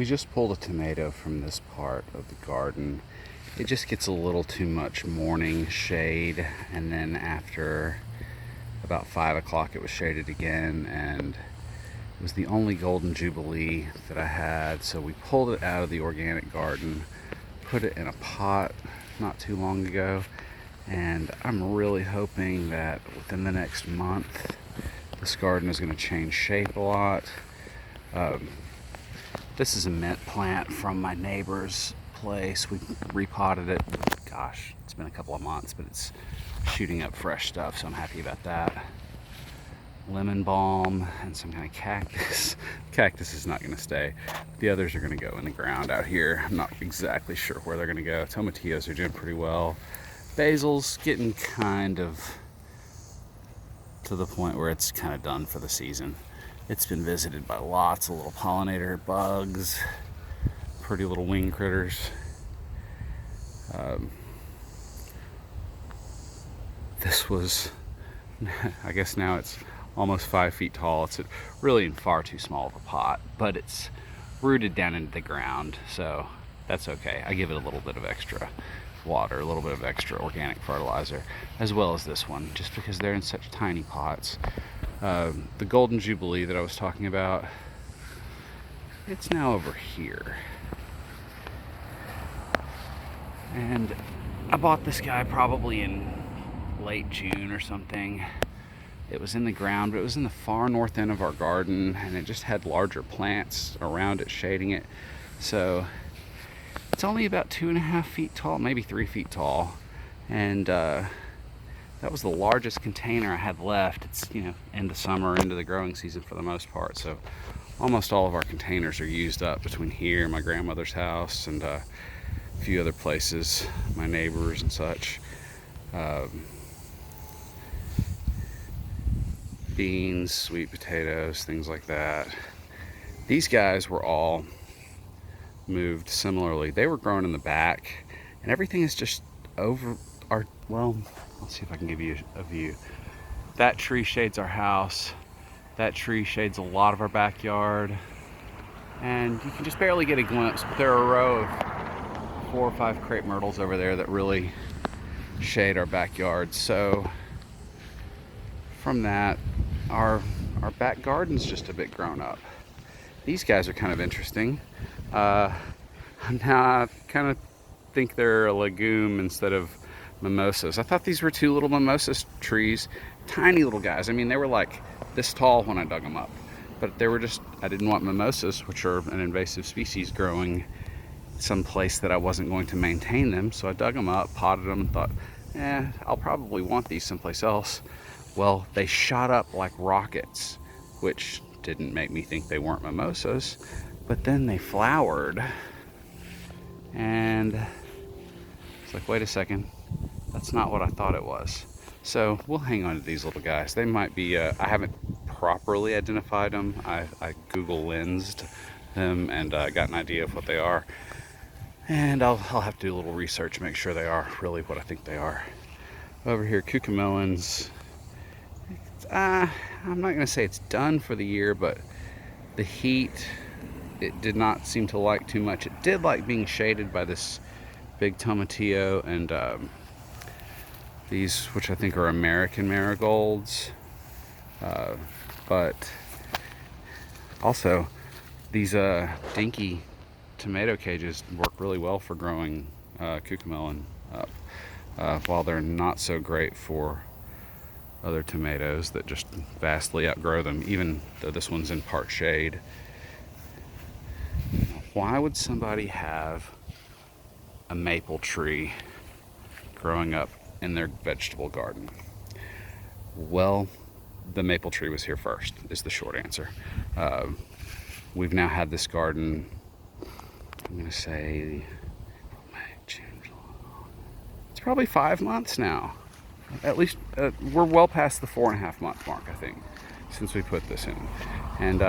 We just pulled a tomato from this part of the garden. It just gets a little too much morning shade, and then after about 5 o'clock it was shaded again, and it was the only golden jubilee that I had, so we pulled it out of the organic garden, put it in a pot not too long ago, and I'm really hoping that within the next month this garden is going to change shape a lot. This is a mint plant from my neighbor's place. We repotted it. Gosh, it's been a couple of months, but it's shooting up fresh stuff, so I'm happy about that. Lemon balm and some kind of cactus. Cactus is not going to stay. The others are going to go in the ground out here. I'm not exactly sure where they're going to go. Tomatillos are doing pretty well. Basil's getting kind of to the point where it's kind of done for the season. It's been visited by lots of little pollinator bugs, pretty little wing critters. This was, I guess now it's almost 5 feet tall. It's really in far too small of a pot, but it's rooted down into the ground, so that's okay. I give it a little bit of extra water, a little bit of extra organic fertilizer, as well as this one, just because they're in such tiny pots. The golden jubilee that I was talking about, it's now over here. And I bought this guy probably in late June or something. It was in the ground, but it was in the far north end of our garden, and it just had larger plants around it shading it. So it's only about 2.5 feet tall, maybe 3 feet tall. And that was the largest container I had left. It's, end of summer, into the growing season for the most part. So almost all of our containers are used up between here, my grandmother's house, and a few other places, my neighbors and such. Beans, sweet potatoes, things like that. These guys were all moved similarly. They were grown in the back, and everything is just over our, well, let's see if I can give you a view. That tree shades our house. That tree shades a lot of our backyard. And you can just barely get a glimpse, but there are a row of 4 or 5 crepe myrtles over there that really shade our backyard. So from that, our back garden's just a bit grown up. These guys are kind of interesting. Now I kind of think they're a legume instead of mimosas. I thought these were 2 little mimosas trees, tiny little guys. I mean, they were like this tall when I dug them up, but they were just, I didn't want mimosas, which are an invasive species, growing someplace that I wasn't going to maintain them. So I dug them up, potted them, and thought, I'll probably want these someplace else. Well, they shot up like rockets, which didn't make me think they weren't mimosas, but then they flowered, and it's like, wait a second, that's not what I thought it was. So we'll hang on to these little guys. They might be, I haven't properly identified them. I Google lensed them and got an idea of what they are. And I'll have to do a little research to make sure they are really what I think they are. Over here, cucamelons. I'm not going to say it's done for the year, but the heat, it did not seem to like too much. It did like being shaded by this big tomatillo and these, which I think are American marigolds, but also these dinky tomato cages work really well for growing cucamelon up, while they're not so great for other tomatoes that just vastly outgrow them, even though this one's in part shade. Why would somebody have a maple tree growing up in their vegetable garden? Well, the maple tree was here first, is the short answer. We've now had this garden, I'm going to say, it's probably 5 months now. At least we're well past the 4.5 month mark, I think, since we put this in. And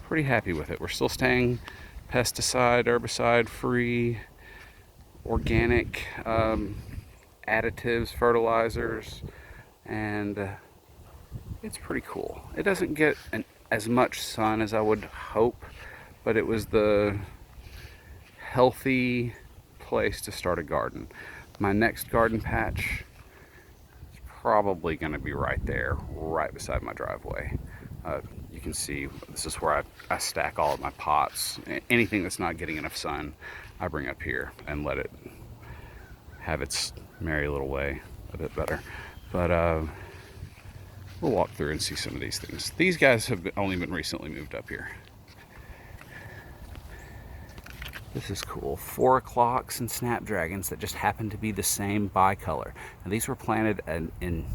pretty happy with it. We're still staying pesticide, herbicide free, organic additives, fertilizers, and it's pretty cool. It doesn't get as much sun as I would hope, but it was the healthy place to start a garden. My next garden patch is probably going to be right there, right beside my driveway. You can see this is where I stack all of my pots. Anything that's not getting enough sun, I bring up here and let it have its merry little way a bit better. But we'll walk through and see some of these things. These guys have only been recently moved up here. This is cool. 4 o'clocks and snapdragons that just happen to be the same bicolor. Now these were planted in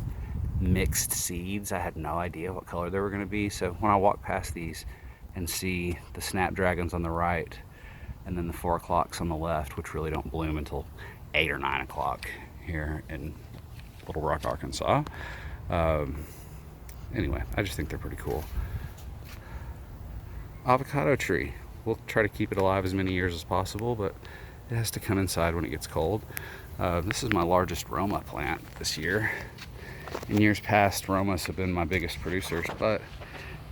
mixed seeds. I had no idea what color they were going to be. So when I walk past these and see the snapdragons on the right and then the 4 o'clocks on the left, which really don't bloom until 8 or 9 o'clock here in Little Rock, Arkansas. Anyway, I just think they're pretty cool. Avocado tree. We'll try to keep it alive as many years as possible, but it has to come inside when it gets cold. This is my largest Roma plant this year. In years past, Romas have been my biggest producers, but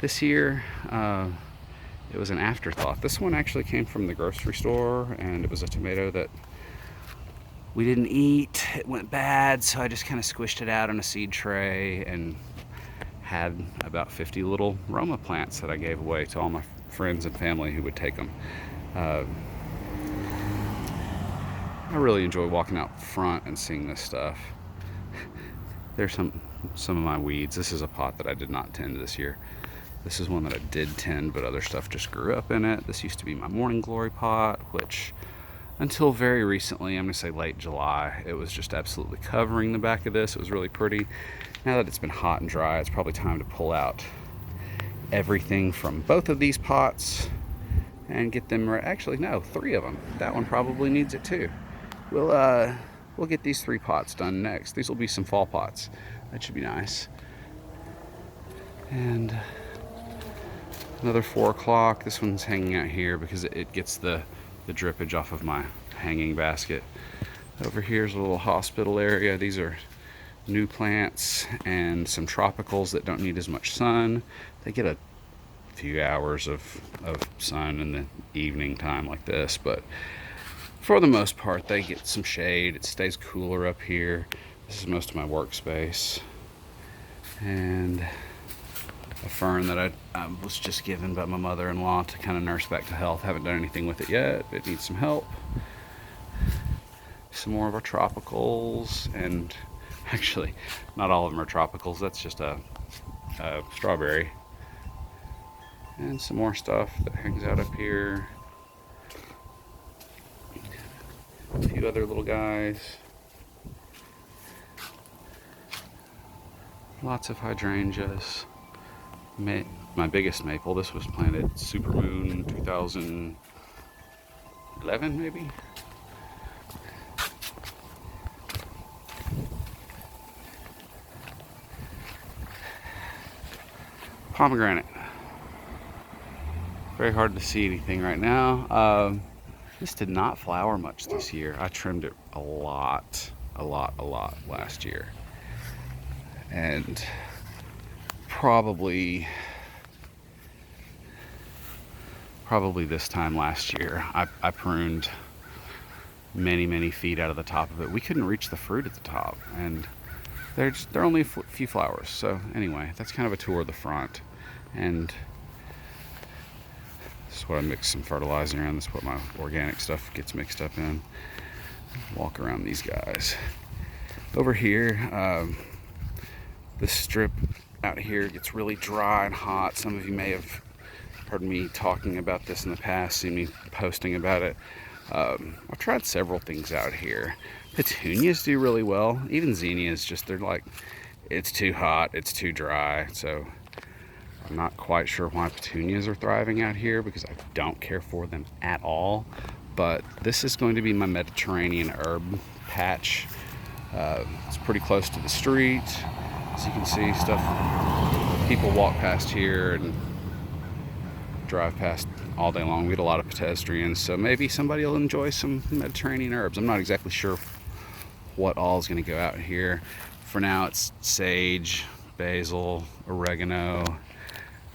this year it was an afterthought. This one actually came from the grocery store, and it was a tomato that we didn't eat. It went bad, so I just kind of squished it out on a seed tray and had about 50 little Roma plants that I gave away to all my friends and family who would take them. I really enjoy walking out front and seeing this stuff. There's some of my weeds. This is a pot that I did not tend this year. This is one that I did tend, but other stuff just grew up in it. This used to be my morning glory pot, which until very recently, I'm gonna say late July, it was just absolutely covering the back of this. It was really pretty. Now that it's been hot and dry, it's probably time to pull out everything from both of these pots and get them actually no, 3 of them. That one probably needs it too. We'll get these 3 pots done next. These will be some fall pots. That should be nice. And another 4 o'clock. This one's hanging out here because it gets the drippage off of my hanging basket. Over here's a little hospital area. These are new plants and some tropicals that don't need as much sun. They get a few hours of sun in the evening time like this, but for the most part they get some shade. It stays cooler up here. This is most of my workspace. And a fern that I was just given by my mother-in-law to kind of nurse back to health. Haven't done anything with it yet. It needs some help. Some more of our tropicals, and actually not all of them are tropicals. That's just a strawberry. And some more stuff that hangs out up here. A few other little guys. Lots of hydrangeas. My biggest maple, this was planted supermoon 2011 maybe. Pomegranate. Very hard to see anything right now. This did not flower much this year. I trimmed it a lot last year. And probably this time last year, I pruned many feet out of the top of it. We couldn't reach the fruit at the top, and they're only a few flowers. So anyway, that's kind of a tour of the front. And this is what I mix some fertilizer in. This is what my organic stuff gets mixed up in. Walk around these guys. Over here, this strip out here gets really dry and hot. Some of you may have heard me talking about this in the past, seen me posting about it. I've tried several things out here. Petunias do really well. Even zinnias, they're like, it's too hot, it's too dry. So I'm not quite sure why petunias are thriving out here, because I don't care for them at all. But this is going to be my Mediterranean herb patch. It's pretty close to the street. As you can see, people walk past here and drive past all day long. We get a lot of pedestrians, so maybe somebody will enjoy some Mediterranean herbs. I'm not exactly sure what all is going to go out here. For now, it's sage, basil, oregano,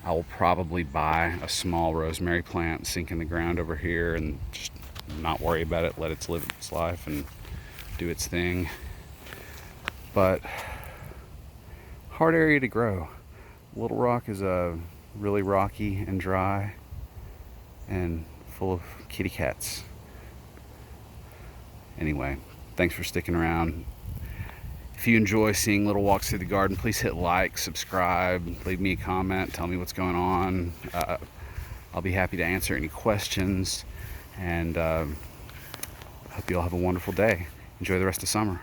I will probably buy a small rosemary plant, sink in the ground over here, and just not worry about it, let it live its life and do its thing. But hard area to grow. Little Rock is really rocky and dry and full of kitty cats. Anyway, thanks for sticking around. If you enjoy seeing little walks through the garden, please hit like, subscribe, leave me a comment, tell me what's going on. I'll be happy to answer any questions, and I hope you all have a wonderful day. Enjoy the rest of summer.